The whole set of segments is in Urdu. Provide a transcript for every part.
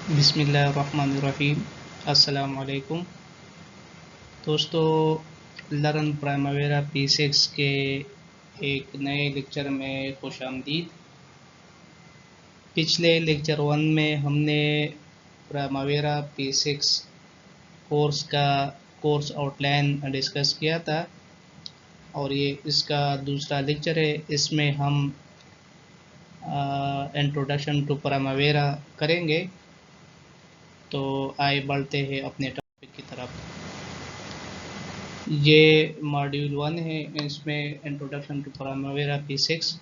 بسم اللہ الرحمن الرحیم۔ السلام علیکم دوستو، لرن پرائمویرا P6 کے ایک نئے لیکچر میں خوش آمدید۔ پچھلے لیکچر 1 میں ہم نے پرائمویرا P6 course out line discuss کیا تھا، اور یہ اس کا دوسرا لیکچر ہے۔ اس میں ہم انٹروڈکشن ٹو پرائمویرا کریں گے، تو آئے بڑھتے ہیں اپنے ٹاپک کی طرف۔ یہ ماڈیول 1 ہے، اس میں انٹروڈکشن ٹو پرائمویرا P6۔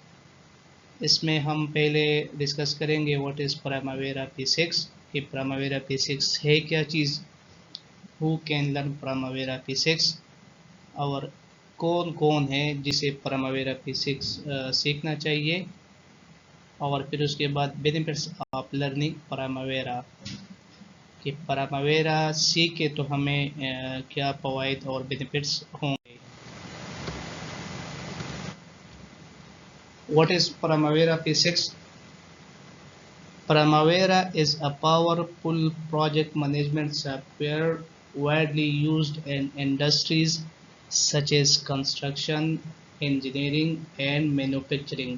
اس میں ہم پہلے ڈسکس کریں گے واٹ از پرائمویرا P6، کہ پرائمویرا P6 ہے کیا چیز، ہو کین لرن پرائمویرا P6، اور کون کون ہے جسے پرائمویرا P6 سیکھنا چاہیے، اور پھر اس کے بعد بینیفٹس آف لرننگ پرائمویرا، کہ پرائمویرا سیکھے تو ہمیں کیا فوائد اور بینیفٹس ہوں گے۔ What is Primavera P6? Primavera is a powerful project management software widely used in industries such as construction, engineering and manufacturing.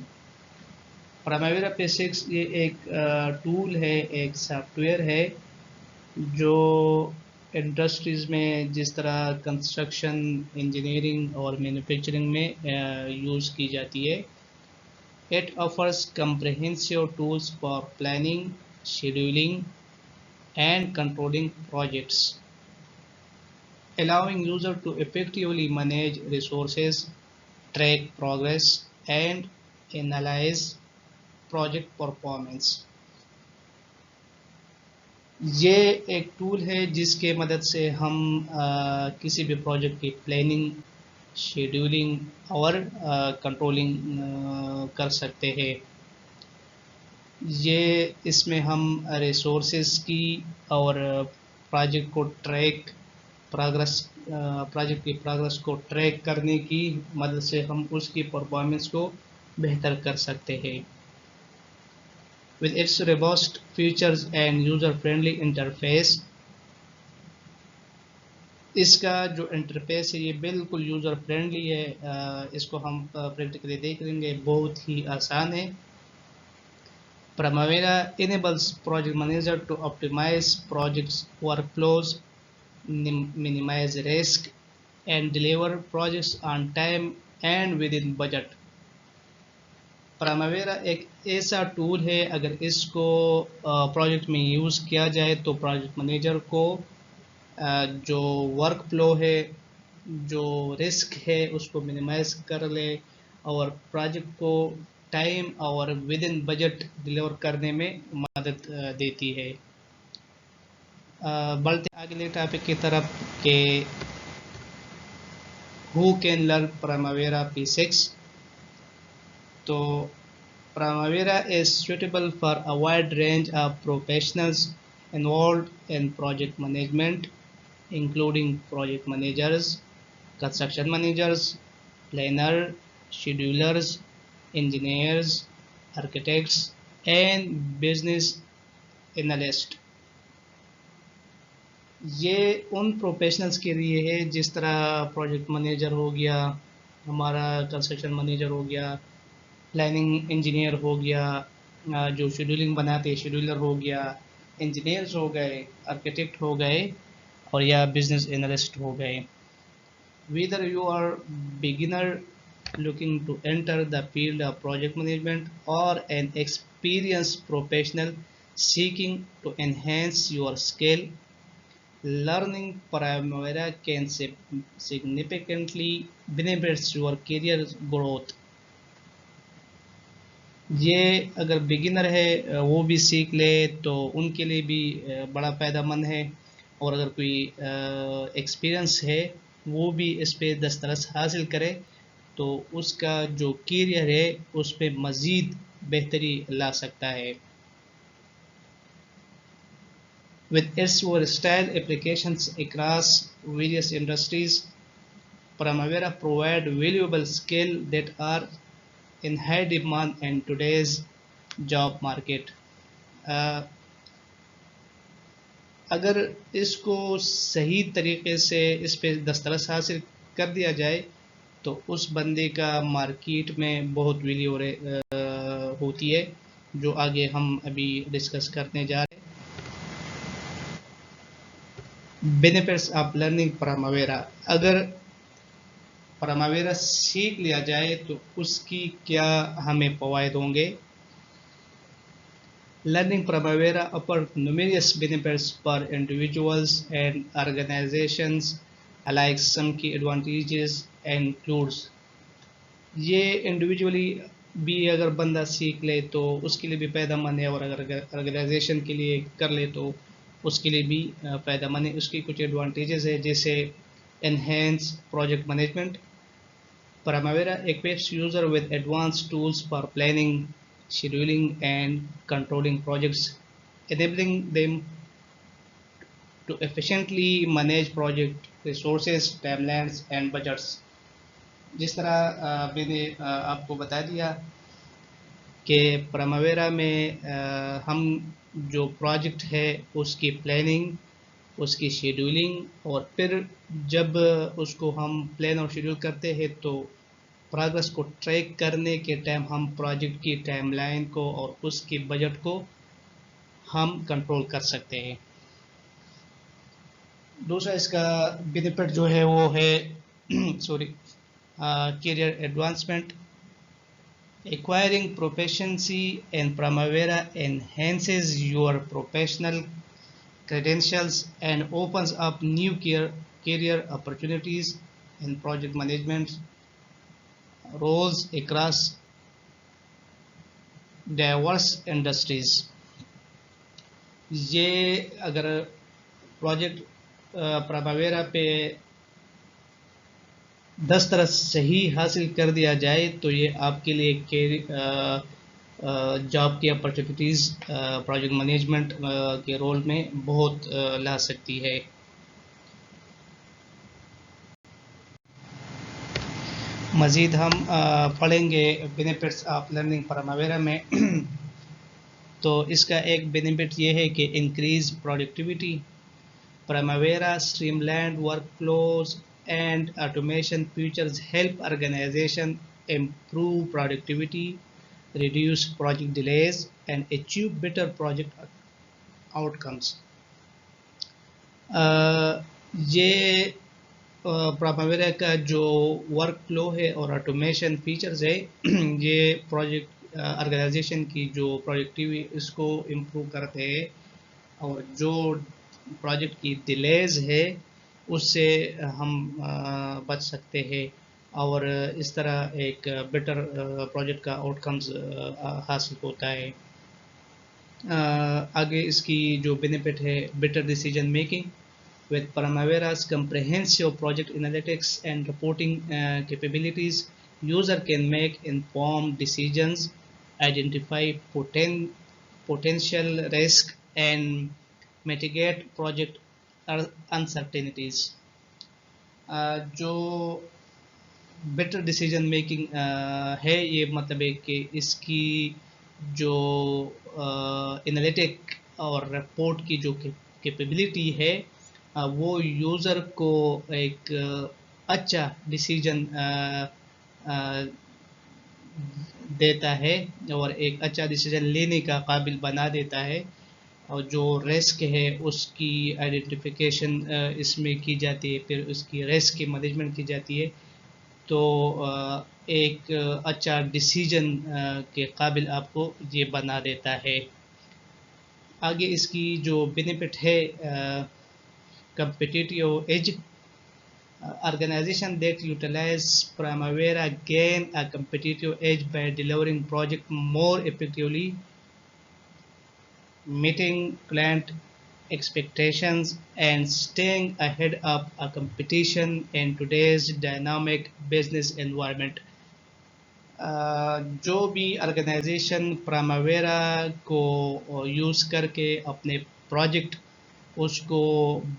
Primavera P6 یہ ایک ٹول ہے، ایک سافٹ ویئر ہے جو انڈسٹریز میں جس طرح کنسٹرکشن، انجینئرنگ اور مینوفیکچرنگ میں یوز کی جاتی ہے۔ It offers comprehensive tools for planning, scheduling, and controlling projects, allowing users to effectively manage resources, track progress, and analyze project performance. یہ ایک ٹول ہے جس کے مدد سے ہم کسی بھی پروجیکٹ کی پلاننگ، شیڈیولنگ اور کنٹرولنگ کر سکتے ہیں۔ اس میں ہم ریسورسز کی اور پروجیکٹ کی پروگرس کو ٹریک کرنے کی مدد سے ہم اس کی پرفارمنس کو بہتر کر سکتے ہیں۔ With its robust features and user-friendly interface، اس کا جو انٹرفیس ہے یہ بالکل یوزر فرینڈلی ہے۔ اس کو ہم پریکٹیکلی دیکھ لیں گے، بہت ہی آسان ہے۔ Primavera enables project manager to optimize projects workflows, minimize risk, and deliver projects on time and within budget۔ Primavera ایک ایسا ٹول ہے، اگر اس کو پروجیکٹ میں یوز کیا جائے تو پروجیکٹ مینیجر کو جو ورک فلو ہے، جو رسک ہے، اس کو منیمائز کر لے اور پروجیکٹ کو ٹائم اور ود ان بجٹ ڈلیور کرنے میں مدد دیتی ہے۔ بڑھتے اگلے ٹاپک کی طرف کہ ہو کین لرن پرائمویرا P6۔ تو Primavera is suitable for a wide range of professionals involved in project management, including project managers, construction managers, planners, schedulers, engineers, architects, and business analysts۔ یہ ان پروفیشنلز کے لیے ہے جس طرح پروجیکٹ مینیجر ہو گیا، ہمارا کنسٹرکشن مینیجر ہو گیا، پلاننگ انجینئر ہو گیا، جو شیڈولنگ بناتے شیڈولر ہو گیا، انجینئرز ہو گئے، آرکیٹیکٹ ہو گئے، اور یا بزنس انالسٹ ہو گئے۔ Whether you are beginner looking to enter the field of project management or an experienced professional seeking to enhance your skill, learning Primavera can significantly benefit your career growth۔ یہ اگر بگنر ہے وہ بھی سیکھ لے تو ان کے لیے بھی بڑا فائدہ مند ہے، اور اگر کوئی ایکسپیرینس ہے وہ بھی اس پہ دسترس حاصل کرے تو اس کا جو کیریئر ہے اس پہ مزید بہتری لا سکتا ہے۔ With its versatile applications across various industries, Primavera provides valuable skills that are in high demand in today's job market۔ اگر اس کو صحیح طریقے سے اس پہ دسترس حاصل کر دیا جائے تو اس بندے کا مارکیٹ میں بہت ویلیو ہوتی ہے، جو آگے ہم ابھی ڈسکس کرنے جا رہے ہیں۔ بینیفٹس آف لرننگ پراماویرا، اگر پراماویرا سیکھ لیا جائے تو اس کی کیا ہمیں فوائد ہوں گے؟ Learning Primavera offers numerous benefits for individuals and organizations alike. Some key advantages includes، یہ انڈیویجولی بھی اگر بندہ سیکھ لے تو اس کے لیے بھی فائدہ مند ہے، اور اگر آرگنائزیشن کے لیے کر لے تو اس کے لیے بھی فائدہ مند ہے۔ اس کی کچھ ایڈوانٹیجز ہے، جیسے enhance project management. Primavera equips user with advanced tools for planning, scheduling, and controlling projects, enabling them to efficiently manage project resources, timelines, and budgets. جس طرح میں نے آپ کو بتا دیا کہ پراماویرا میں ہم جو پروجیکٹ ہے اس کی پلاننگ، اس کی شیڈولنگ، اور پھر جب اس کو ہم پلان اور شیڈول کرتے ہیں تو پروگرس کو ٹریک کرنے کے ٹائم ہم پروجیکٹ کی ٹائم لائن کو اور اس کی بجٹ کو ہم کنٹرول کر سکتے ہیں۔ دوسرا اس کا بینیفٹ جو ہے وہ ہے career advancement. Acquiring proficiency in Primavera enhances your professional credentials and opens up new career opportunities in project management roles across diverse industries. یہ اگر پروجیکٹ پراماویرا پہ دسترس صحیح حاصل کر دیا جائے تو یہ آپ کے لیے جاب کی اپرچونیٹیز پروجیکٹ مینجمنٹ کے رول میں بہت لا سکتی ہے۔ مزید ہم پڑھیں گے بینیفٹس آف لرننگ پراماویرا میں۔ تو اس کا ایک بینیفٹ یہ ہے کہ increase productivity. Primavera streamlined workflows and automation features help organization improve productivity, reduce project delays, and achieve better project outcomes. یہ پراماویرا کا جو ورک فلو ہے اور آٹومیشن فیچرز ہے یہ پروجیکٹ آرگنائزیشن کی جو پروڈکٹیوٹی اس کو امپروو کرتے ہیں، اور جو پروجیکٹ کی ڈیلیز ہے اس سے ہم بچ سکتے ہیں، اور اس طرح ایک بیٹر پروجیکٹ کا آؤٹ کمز حاصل ہوتا ہے۔ آگے اس کی جو بینیفٹ ہے better decision making. with Primavera's comprehensive project analytics and reporting capabilities, user can make informed decisions, identify potential risk, and mitigate project uncertainties. جو بیٹر ڈیسیجن میکنگ ہے، یہ مطلب ہے کہ اس کی جو انالیٹک اور رپورٹ کی جو کیپیبلٹی ہے وہ یوزر کو ایک اچھا ڈیسیجن دیتا ہے اور ایک اچھا ڈیسیجن لینے کا قابل بنا دیتا ہے، اور جو رسک ہے اس کی آئیڈینٹیفیکیشن اس میں کی جاتی ہے، پھر اس کی رسک کی مینجمنٹ کی جاتی ہے، تو ایک اچھا ڈیسیجن کے قابل آپ کو یہ بنا دیتا ہے۔ آگے اس کی جو بینیفٹ ہے competitive edge. Organizations that utilize Primavera gain a competitive edge by delivering projects more effectively, meeting client expectations, and staying ahead of a competition in today's dynamic business environment. جو بھی آرگنائزیشن پراماویرا کو یوز کر کے اپنے پروجیکٹ اس کو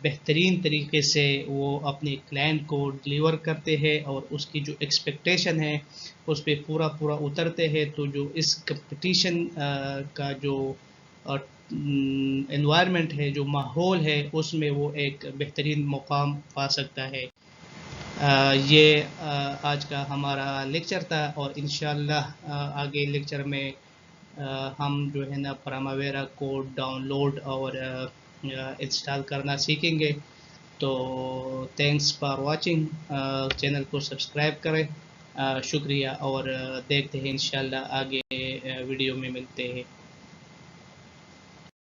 بہترین طریقے سے وہ اپنے کلائنٹ کو ڈلیور کرتے ہیں اور اس کی جو ایکسپیکٹیشن ہے اس پہ پورا اترتے ہیں، تو جو اس کمپٹیشن کا جو انوائرمنٹ ہے، جو ماحول ہے، اس میں وہ ایک بہترین مقام پا سکتا ہے۔ یہ آج کا ہمارا لیکچر تھا، اور انشاءاللہ آگے لیکچر میں ہم جو ہے نا پراماویرا کو ڈاؤن لوڈ اور انسٹال کرنا سیکھیں گے۔ تو تھینکس فار واچنگ، چینل کو سبسکرائب کریں، شکریہ، اور دیکھتے ہیں انشاءاللہ آگے ویڈیو میں ملتے ہیں۔